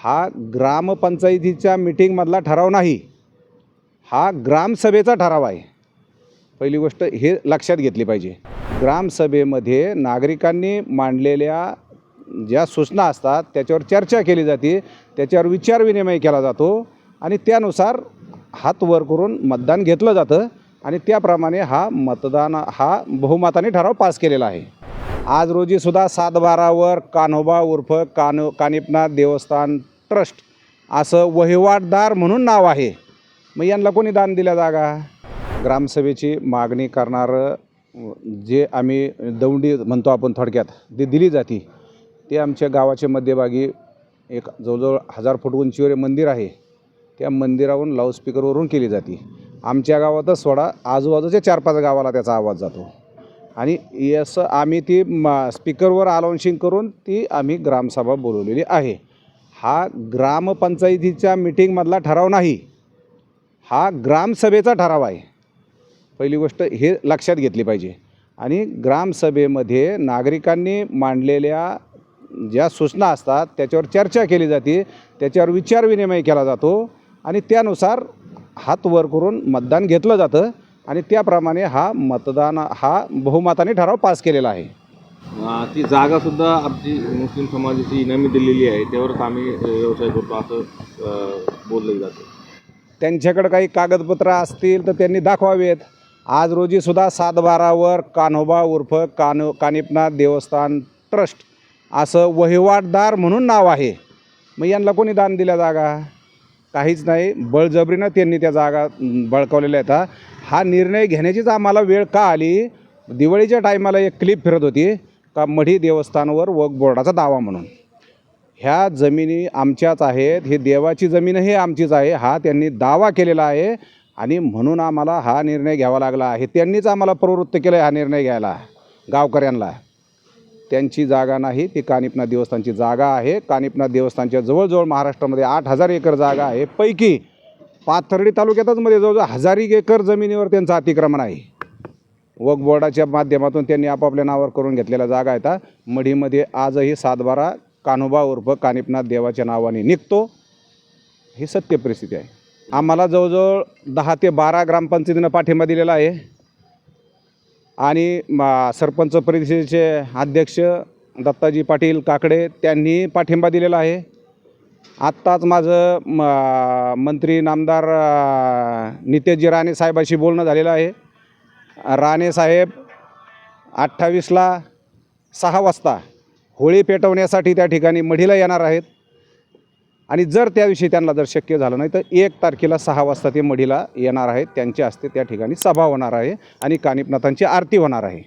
हा ग्रामपंचायतीच्या मीटिंगमधला ठराव नाही, हा ग्रामसभेचा ठराव आहे। पहिली गोष्ट हे लक्षात घेतली पाहिजे। ग्रामसभेमध्ये नागरिकांनी मांडलेल्या ज्या सूचना असतात त्याच्यावर चर्चा केली जाते, त्याच्यावर विचारविनिमय केला जातो आणि त्यानुसार हात वर करून मतदान घेतलं जातं आणि त्याप्रमाणे हा बहुमताने ठराव पास केलेला आहे। आज रोजी सुद्धा 7/12 कान्होबा उर्फ कानिपनाथ देवस्थान ट्रस्ट असं वहिवाटदार म्हणून नाव आहे। मग यांना कोणी दान दिल्या जागा? ग्रामसभेची मागणी करणारं जे आम्ही दौंडी म्हणतो आपण थोडक्यात, ते दिली जाते ते आमच्या गावाच्या मध्यभागी एक जवळजवळ 1000 फूट उंचीवर मंदिर आहे। त्या मंदिरावरून लाऊडस्पीकरवरून केली जाते। आमच्या गावातच सोडा, आजूबाजूच्या 4-5 गावाला त्याचा आवाज जातो आणि असं आम्ही ती स्पीकरवर अनाउन्सिंग करून ती आम्ही ग्रामसभा बोलवलेली आहे। हा ग्रामपंचायतीच्या मीटिंगमधला ठराव नाही, हा ग्रामसभेचा ठराव आहे। पहिली गोष्ट हे लक्षात घेतली पाहिजे। आणि ग्रामसभेमध्ये नागरिकांनी मांडलेल्या ज्या सूचना असतात त्याच्यावर चर्चा केली जाते, त्याच्यावर विचारविनिमय केला जातो आणि त्यानुसार हात वर करून मतदान घेतलं जातं आणि त्याप्रमाणे हा बहुमताने ठराव पास केलेला आहे। ती जागासुद्धा आमची मुस्लिम समाजाची इनामी दिलेली आहे, त्यावरच आम्ही व्यवसाय करतो असं बोललं जातं। त्यांच्याकडे काही कागदपत्र असतील तर त्यांनी दाखवावेत। आज रोजी सुद्धा 7/12 कान्होबा उर्फ कानिपनाथ देवस्थान ट्रस्ट असं वहिवाटदार म्हणून नाव आहे। मग यांना कोणी दान दिल्या जागा? काहीच नाही, बळजबरीनं त्यांनी त्या जागा बळकावलेल्या आहेत। हा निर्णय घेण्याचीच आम्हाला वेळ का आली? दिवाळीच्या टायमाला एक क्लिप फिरत होती का मढी देवस्थानावर वक्फ बोर्डाचा दावा म्हणून। ह्या जमिनी आमच्याच आहेत, ही देवाची जमीनही आमचीच आहे, हा त्यांनी दावा केलेला आहे आणि म्हणून आम्हाला हा निर्णय घ्यावा लागला आहे। त्यांनीच आम्हाला प्रवृत्त केलं हा निर्णय घ्यायला, गावकऱ्यांना। त्यांची जागा नाही, ती कानिपनाथ देवस्थानची जागा आहे। कानिपनाथ देवस्थानच्या जवळजवळ महाराष्ट्रामध्ये 8000 एकर जागा आहे, पैकी पाथर्डी तालुक्यातच जवळजवळ 1000 एकर जमिनीवर त्यांचं अतिक्रमण आहे। वक्फ बोर्डाच्या माध्यमातून त्यांनी आपापल्या नावावर करून घेतलेल्या जागा आहेत। मढीमध्ये आजही 7/12 कान्होबा उर्फ कानिपनाथ देवाच्या नावाने निघतो, ही सत्य परिस्थिती आहे। आम्हाला जवळजवळ 10 ते 12 ग्रामपंचायतीनं पाठिंबा दिलेला आहे आणि सरपंच परिषदेचे अध्यक्ष दत्ताजी पाटील काकडे त्यांनी पाठिंबा दिलेला आहे। आत्ताच माझं मंत्री नामदार नितेशजी राणे साहेबाशी बोलणं झालेलं आहे। राणे साहेब 28ला 6 वाजता होळी पेटवण्यासाठी त्या ठिकाणी मढीला येणार आहेत आणि जर त्या दिवशी त्यांना जर शक्य झालं नाही तर 1 तारखेला 6 वाजता ते मढीला येणार आहेत। त्यांच्या हस्ते त्या ठिकाणी सभा होणार आहे आणि कानिपनाथांची आरती होणार आहे।